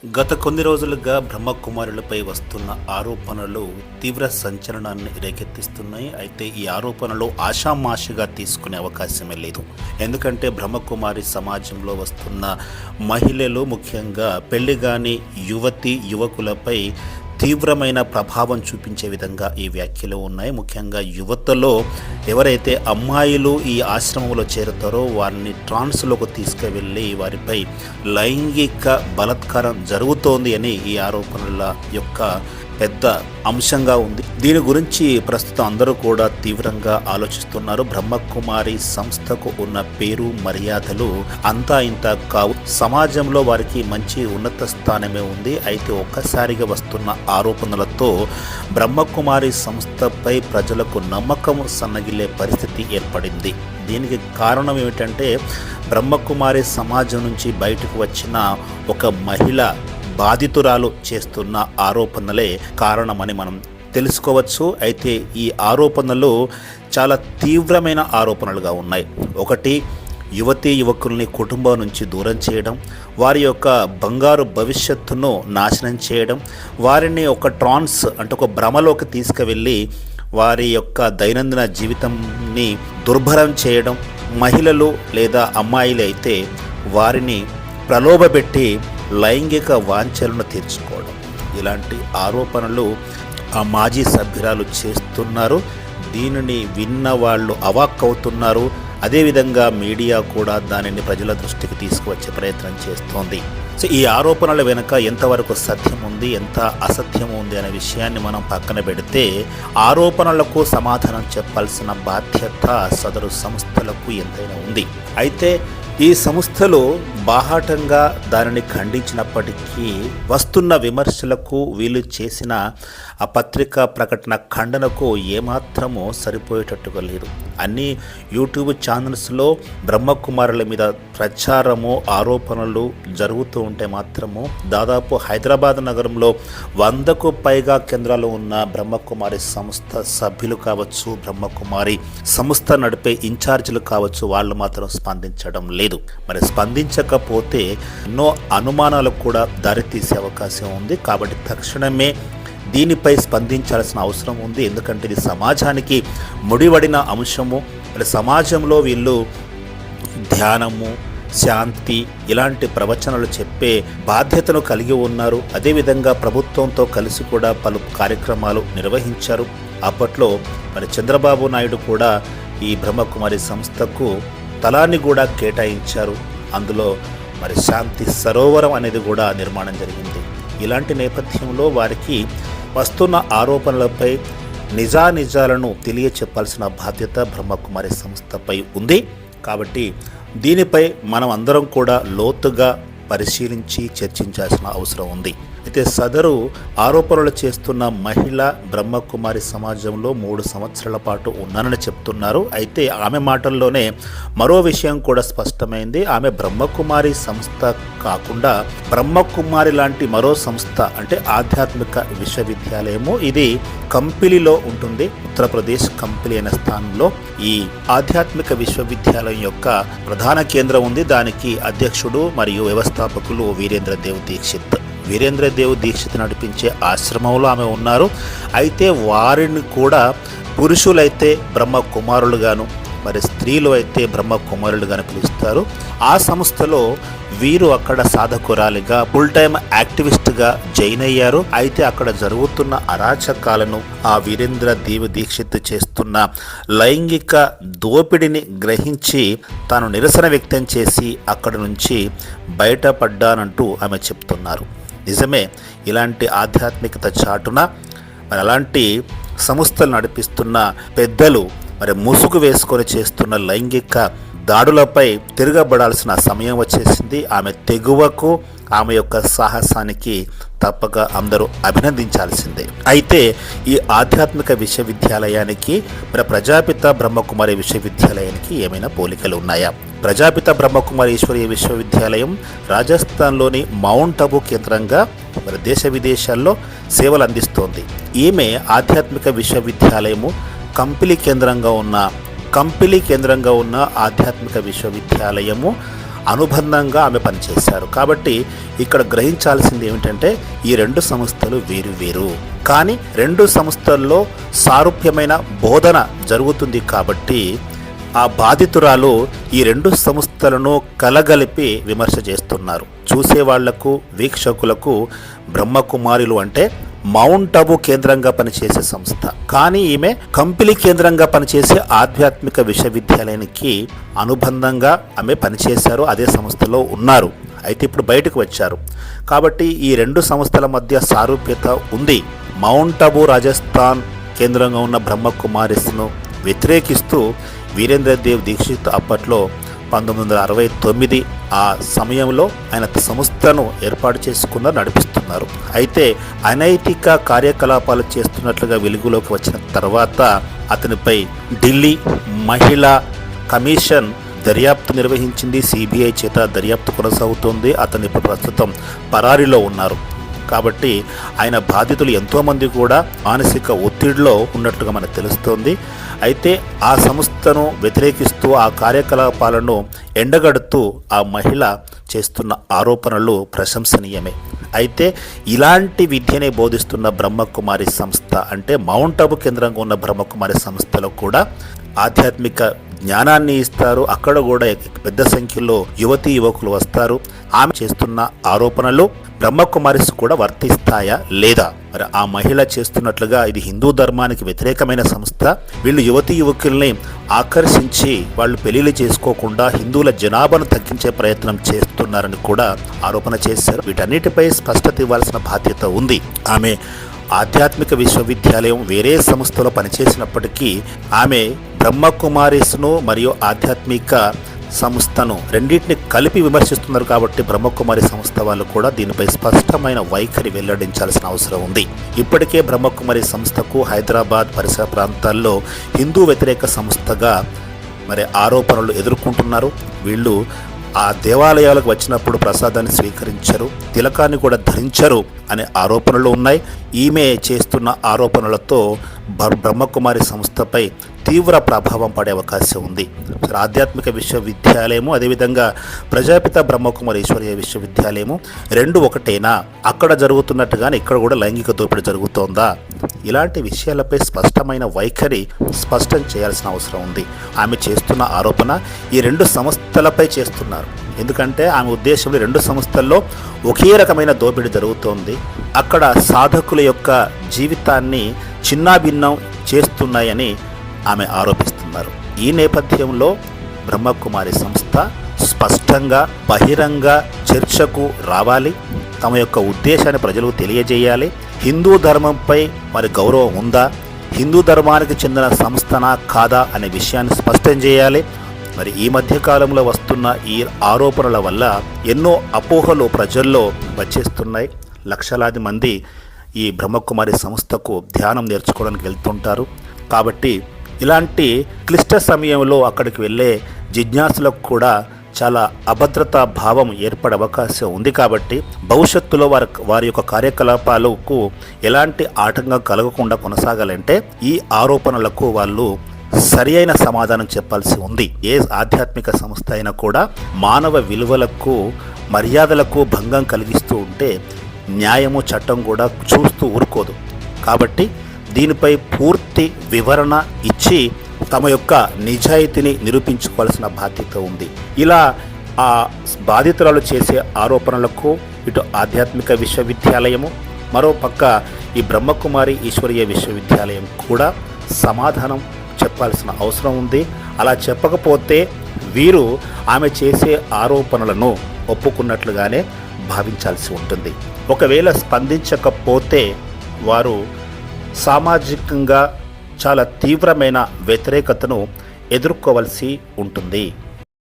గత కొన్ని రోజులుగా బ్రహ్మకుమారులపై వస్తున్న ఆరోపణలు తీవ్ర సంచలనాన్ని రేకెత్తిస్తున్నాయి. అయితే ఈ ఆరోపణలు ఆషామాషిగా తీసుకునే అవకాశమే లేదు. ఎందుకంటే బ్రహ్మకుమారి సమాజంలో వస్తున్న మహిళలు, ముఖ్యంగా పెళ్లిగాని యువతి యువకులపై తీవ్రమైన ప్రభావం చూపించే విధంగా ఈ వ్యాఖ్యలు ఉన్నాయి. ముఖ్యంగా యువతలో ఎవరైతే అమ్మాయిలు ఈ ఆశ్రమంలో చేరుతారో వారిని ట్రాన్స్లోకి తీసుకువెళ్ళి వారిపై లైంగిక బలాత్కారం జరుగుతోంది అని ఈ ఆరోపణల యొక్క పెద్ద అంశంగా ఉంది. దీని గురించి ప్రస్తుతం అందరూ కూడా తీవ్రంగా ఆలోచిస్తున్నారు. బ్రహ్మకుమారి సంస్థకు ఉన్న పేరు మర్యాదలు అంతా ఇంత కావు. సమాజంలో వారికి మంచి ఉన్నత స్థానమే ఉంది. అయితే ఒక్కసారిగా వస్తున్న ఆరోపణలతో బ్రహ్మకుమారి సంస్థపై ప్రజలకు నమ్మకం సన్నగిల్లే పరిస్థితి ఏర్పడింది. దీనికి కారణం ఏమిటంటే బ్రహ్మకుమారి సమాజం నుంచి బయటకు వచ్చిన ఒక మహిళ బాధితురాలు చేస్తున్న ఆరోపణలే కారణమని మనం తెలుసుకోవచ్చు. అయితే ఈ ఆరోపణలు చాలా తీవ్రమైన ఆరోపణలుగా ఉన్నాయి. ఒకటి, యువతీ యువకుల్ని కుటుంబం నుంచి దూరం చేయడం, వారి యొక్క బంగారు భవిష్యత్తును నాశనం చేయడం, వారిని ఒక ట్రాన్స్ అంటే ఒక భ్రమలోకి తీసుకువెళ్ళి వారి యొక్క దైనందిన జీవితాన్ని దుర్భరం చేయడం, మహిళలు లేదా అమ్మాయిలు అయితే వారిని ప్రలోభపెట్టి లైంగిక వాంఛలను తీర్చుకోవడం, ఇలాంటి ఆరోపణలు ఆ మాజీ సభ్యురాలు చేస్తున్నారు. దీనిని విన్న వాళ్ళు అవాక్కవుతున్నారు. అదేవిధంగా మీడియా కూడా దానిని ప్రజల దృష్టికి తీసుకువచ్చే ప్రయత్నం చేస్తోంది. సో ఈ ఆరోపణల వెనుక ఎంతవరకు సత్యం ఉంది, ఎంత అసత్యం ఉంది అనే విషయాన్ని మనం పక్కన పెడితే, ఆరోపణలకు సమాధానం చెప్పాల్సిన బాధ్యత సదరు సంస్థలకు ఎంతైనా ఉంది. అయితే ఈ సంస్థలు బాహాటంగా దానిని ఖండించినప్పటికీ వస్తున్న విమర్శలకు, వీళ్ళు చేసిన ఆ పత్రికా ప్రకటన ఖండనకు ఏమాత్రమూ సరిపోయేటట్టుగా లేదు. అన్ని యూట్యూబ్ ఛానల్స్లో బ్రహ్మకుమారుల మీద ప్రచారము, ఆరోపణలు జరుగుతూ ఉంటే మాత్రము దాదాపు హైదరాబాద్ నగరంలో 100కు పైగా కేంద్రాలు ఉన్న బ్రహ్మకుమారి సంస్థ సభ్యులు కావచ్చు, బ్రహ్మకుమారి సంస్థ నడిపే ఇన్ఛార్జీలు కావచ్చు, వాళ్ళు మాత్రం స్పందించడం లేదు. మరి స్పందించకపోతే ఎన్నో అనుమానాలకు కూడా దారితీసే అవకాశం ఉంది. కాబట్టి తక్షణమే దీనిపై స్పందించాల్సిన అవసరం ఉంది. ఎందుకంటే ఇది సమాజానికి ముడివడిన అంశము. మరి సమాజంలో వీళ్ళు ధ్యానము, శాంతి ఇలాంటి ప్రవచనాలు చెప్పే బాధ్యతను కలిగి ఉన్నారు. అదేవిధంగా ప్రభుత్వంతో కలిసి కూడా పలు కార్యక్రమాలు నిర్వహించారు. అప్పట్లో మరి చంద్రబాబు నాయుడు కూడా ఈ బ్రహ్మకుమారి సంస్థకు స్థలాన్ని కూడా కేటాయించారు. అందులో మరి శాంతి సరోవరం అనేది కూడా నిర్మాణం జరిగింది. ఇలాంటి నేపథ్యంలో వారికి వస్తున్న ఆరోపణలపై నిజానిజాలను తెలియచెప్పాల్సిన బాధ్యత బ్రహ్మకుమారి సంస్థపై ఉంది. కాబట్టి దీనిపై మనం అందరం కూడా లోతుగా పరిశీలించి చర్చించాల్సిన అవసరం ఉంది. అయితే సదరు ఆరోపణలు చేస్తున్న మహిళ బ్రహ్మకుమారి సమాజంలో 3 సంవత్సరాల పాటు ఉన్నానని చెప్తున్నారు. అయితే ఆమె మాటల్లోనే మరో విషయం కూడా స్పష్టమైంది. ఆమె బ్రహ్మకుమారి సంస్థ కాకుండా బ్రహ్మకుమారి లాంటి మరో సంస్థ అంటే ఆధ్యాత్మిక విశ్వవిద్యాలయము, ఇది కంపిలిలో ఉంటుంది. ఉత్తరప్రదేశ్ కంపిలి అనే స్థానంలో ఈ ఆధ్యాత్మిక విశ్వవిద్యాలయం యొక్క ప్రధాన కేంద్రం ఉంది. దానికి అధ్యక్షుడు మరియు వ్యవస్థాపకులు వీరేంద్ర దేవ్ దీక్షిత్ నడిపించే ఆశ్రమంలో ఆమె ఉన్నారు. అయితే వారిని కూడా పురుషులైతే బ్రహ్మకుమారులుగాను, మరి స్త్రీలు అయితే బ్రహ్మకుమారులుగాను పిలుస్తారు. ఆ సంస్థలో వీరు అక్కడ సాధకురాలిగా, ఫుల్ టైమ్ యాక్టివిస్ట్గా జాయిన్ అయ్యారు. అయితే అక్కడ జరుగుతున్న అరాచకాలను, ఆ వీరేంద్ర దేవ్ దీక్షిత్ చేస్తున్న లైంగిక దోపిడిని గ్రహించి తాను నిరసన వ్యక్తం చేసి అక్కడి నుంచి బయటపడ్డానంటూ ఆమె చెప్తున్నారు. నిజమే, ఇలాంటి ఆధ్యాత్మికత చాటున మరి అలాంటి సంస్థలు నడిపిస్తున్న పెద్దలు మరి ముసుగు వేసుకొని చేస్తున్న లైంగిక దాడులపై తిరగబడాల్సిన సమయం వచ్చేసింది. ఆమె తెగువకు, ఆమె యొక్క సాహసానికి తప్పక అందరూ అభినందించాల్సిందే. అయితే ఈ ఆధ్యాత్మిక విశ్వవిద్యాలయానికి మరి ప్రజాపిత బ్రహ్మకుమారి విశ్వవిద్యాలయానికి ఏమైనా పోలికలు ఉన్నాయా? ప్రజాపిత బ్రహ్మకుమారి ఈశ్వరీయ విశ్వవిద్యాలయం రాజస్థాన్లోని మౌంట్ అబూ కేంద్రంగా మరి దేశ విదేశాల్లో సేవలు అందిస్తోంది. ఈమె ఆధ్యాత్మిక విశ్వవిద్యాలయము కంపిలి కేంద్రంగా ఉన్న ఆధ్యాత్మిక విశ్వవిద్యాలయము అనుబంధంగా ఆమె పనిచేశారు. కాబట్టి ఇక్కడ గ్రహించాల్సింది ఏమిటంటే ఈ రెండు సంస్థలు వేరు వేరు, కానీ రెండు సంస్థల్లో సారూప్యమైన బోధన జరుగుతుంది. కాబట్టి ఆ బాధితురాలు ఈ రెండు సంస్థలను కలగలిపి విమర్శ చేస్తున్నారు. చూసేవాళ్లకు, వీక్షకులకు బ్రహ్మకుమారులు అంటే మౌంట్ అబు కేంద్రంగా పనిచేసే సంస్థ, కానీ ఈమె కంపిలి కేంద్రంగా పనిచేసే ఆధ్యాత్మిక విశ్వవిద్యాలయానికి అనుబంధంగా ఆమె పనిచేశారు, అదే సంస్థలో ఉన్నారు. అయితే ఇప్పుడు బయటకు వచ్చారు. కాబట్టి ఈ రెండు సంస్థల మధ్య సారూప్యత ఉంది. మౌంట్ అబు రాజస్థాన్ కేంద్రంగా ఉన్న బ్రహ్మకుమారిస్ను వ్యతిరేకిస్తూ వీరేంద్రదేవ్ దీక్షిత్ అప్పట్లో 1969 ఆ సమయంలో ఆయన సంస్థను ఏర్పాటు చేసుకున్న నడిపిస్తున్నారు. అయితే అనైతిక కార్యకలాపాలు చేస్తున్నట్లుగా వెలుగులోకి వచ్చిన తర్వాత అతనిపై ఢిల్లీ మహిళా కమిషన్ దర్యాప్తు నిర్వహించింది. సిబిఐ చేత దర్యాప్తు కొనసాగుతోంది. అతను ఇప్పుడు ప్రస్తుతం పరారీలో ఉన్నారు. కాబట్టి ఆయన బాధితులు ఎంతోమంది కూడా మానసిక ఒత్తిడిలో ఉన్నట్టుగా మనకు తెలుస్తోంది. అయితే ఆ సంస్థను వ్యతిరేకిస్తూ ఆ కార్యకలాపాలను ఎండగడుతూ ఆ మహిళ చేస్తున్న ఆరోపణలు ప్రశంసనీయమే. అయితే ఇలాంటి విద్యనే బోధిస్తున్న బ్రహ్మకుమారి సంస్థ అంటే మౌంట్ అబు కేంద్రంగా ఉన్న బ్రహ్మకుమారి సంస్థలో కూడా ఆధ్యాత్మిక జ్ఞానాన్ని ఇస్తారు. అక్కడ కూడా పెద్ద సంఖ్యలో యువతీ యువకులు వస్తారు. ఆమె చేస్తున్న ఆరోపణలు బ్రహ్మకుమారిస్ కూడా వర్తిస్తాయా లేదా? మరి ఆ మహిళ చేస్తున్నట్లుగా ఇది హిందూ ధర్మానికి వ్యతిరేకమైన సంస్థ, వీళ్ళు యువతీ యువకుల్ని ఆకర్షించి వాళ్ళు పెళ్లిళ్ళు చేసుకోకుండా హిందువుల జనాభాను తగ్గించే ప్రయత్నం చేస్తున్నారని కూడా ఆరోపణ చేశారు. వీటన్నిటిపై స్పష్టత ఇవ్వాల్సిన బాధ్యత ఉంది. ఆమె ఆధ్యాత్మిక విశ్వవిద్యాలయం వేరే సంస్థలో పనిచేసినప్పటికీ ఆమె బ్రహ్మకుమారిస్ను మరియు ఆధ్యాత్మిక సంస్థను రెండింటిని కలిపి విమర్శిస్తున్నారు. కాబట్టి బ్రహ్మకుమారి సంస్థ వాళ్ళు కూడా దీనిపై స్పష్టమైన వైఖరి వెల్లడించాల్సిన అవసరం ఉంది. ఇప్పటికే బ్రహ్మకుమారి సంస్థకు హైదరాబాద్ పరిసర ప్రాంతాల్లో హిందూ వ్యతిరేక సంస్థగా మరి ఆరోపణలు ఎదుర్కొంటున్నారు. వీళ్ళు ఆ దేవాలయాలకు వచ్చినప్పుడు ప్రసాదాన్ని స్వీకరించరు, తిలకాన్ని కూడా ధరించరు అనే ఆరోపణలు ఉన్నాయి. ఈమె చేస్తున్న ఆరోపణలతో బ్రహ్మకుమారి సంస్థపై తీవ్ర ప్రభావం పడే అవకాశం ఉంది. ఆధ్యాత్మిక విశ్వవిద్యాలయము అదేవిధంగా ప్రజాపిత బ్రహ్మకుమారి ఈశ్వరీయ విశ్వవిద్యాలయము రెండు ఒకటేనా? అక్కడ జరుగుతున్నట్టుగానే ఇక్కడ కూడా లైంగిక దోపిడీ జరుగుతోందా? ఇలాంటి విషయాలపై స్పష్టమైన వైఖరి స్పష్టం చేయాల్సిన అవసరం ఉంది. ఆమె చేస్తున్న ఆరోపణ ఈ రెండు సంస్థలపై చేస్తున్నారు. ఎందుకంటే ఆమె ఉద్దేశంలో రెండు సంస్థల్లో ఒకే రకమైన దోపిడీ జరుగుతోంది. అక్కడ సాధకుల యొక్క జీవితాన్ని చిన్నాభిన్నం చేస్తున్నాయని ఆమె ఆరోపిస్తున్నారు. ఈ నేపథ్యంలో బ్రహ్మకుమారి సంస్థ స్పష్టంగా బహిరంగ చర్చకు రావాలి. తమ యొక్క ఉద్దేశాన్ని ప్రజలకు తెలియజేయాలి. హిందూ ధర్మంపై మరి గౌరవం ఉందా, హిందూ ధర్మానికి చెందిన సంస్థనా కాదా అనే విషయాన్ని స్పష్టం చేయాలి. మరి ఈ మధ్యకాలంలో వస్తున్న ఈ ఆరోపణల వల్ల ఎన్నో అపోహలు ప్రజల్లో వచ్చేస్తున్నాయి. లక్షలాది మంది ఈ బ్రహ్మకుమారి సంస్థకు ధ్యానం నేర్చుకోవడానికి వెళ్తుంటారు. కాబట్టి ఇలాంటి క్లిష్ట సమయంలో అక్కడికి వెళ్ళే జిజ్ఞాసులకు కూడా చాలా అభద్రతా భావం ఏర్పడే అవకాశం ఉంది. కాబట్టి భవిష్యత్తులో వారి యొక్క కార్యకలాపాలకు ఎలాంటి ఆటంకం కలగకుండా కొనసాగాలంటే ఈ ఆరోపణలకు వాళ్ళు సరి అయిన సమాధానం చెప్పాల్సి ఉంది. ఏ ఆధ్యాత్మిక సంస్థ అయినా కూడా మానవ విలువలకు మర్యాదలకు భంగం కలిగిస్తూ ఉంటే న్యాయము చట్టం కూడా చూస్తూ ఊరుకోదు. కాబట్టి దీనిపై పూర్తి వివరణ ఇచ్చి తమ యొక్క నిజాయితీని నిరూపించుకోవాల్సిన బాధ్యత ఉంది. ఇలా ఆ బాధితురాలు చేసే ఆరోపణలకు ఇటు ఆధ్యాత్మిక విశ్వవిద్యాలయము, మరోపక్క ఈ బ్రహ్మకుమారి ఈశ్వరీయ విశ్వవిద్యాలయం కూడా సమాధానం చెప్పాల్సిన అవసరం ఉంది. అలా చెప్పకపోతే వీరు ఆమె చేసే ఆరోపణలను ఒప్పుకున్నట్లుగానే భావించాల్సి ఉంటుంది. ఒకవేళ స్పందించకపోతే వారు సామాజికంగా చాలా తీవ్రమైన వ్యతిరేకతను ఎదుర్కోవలసి ఉంటుంది.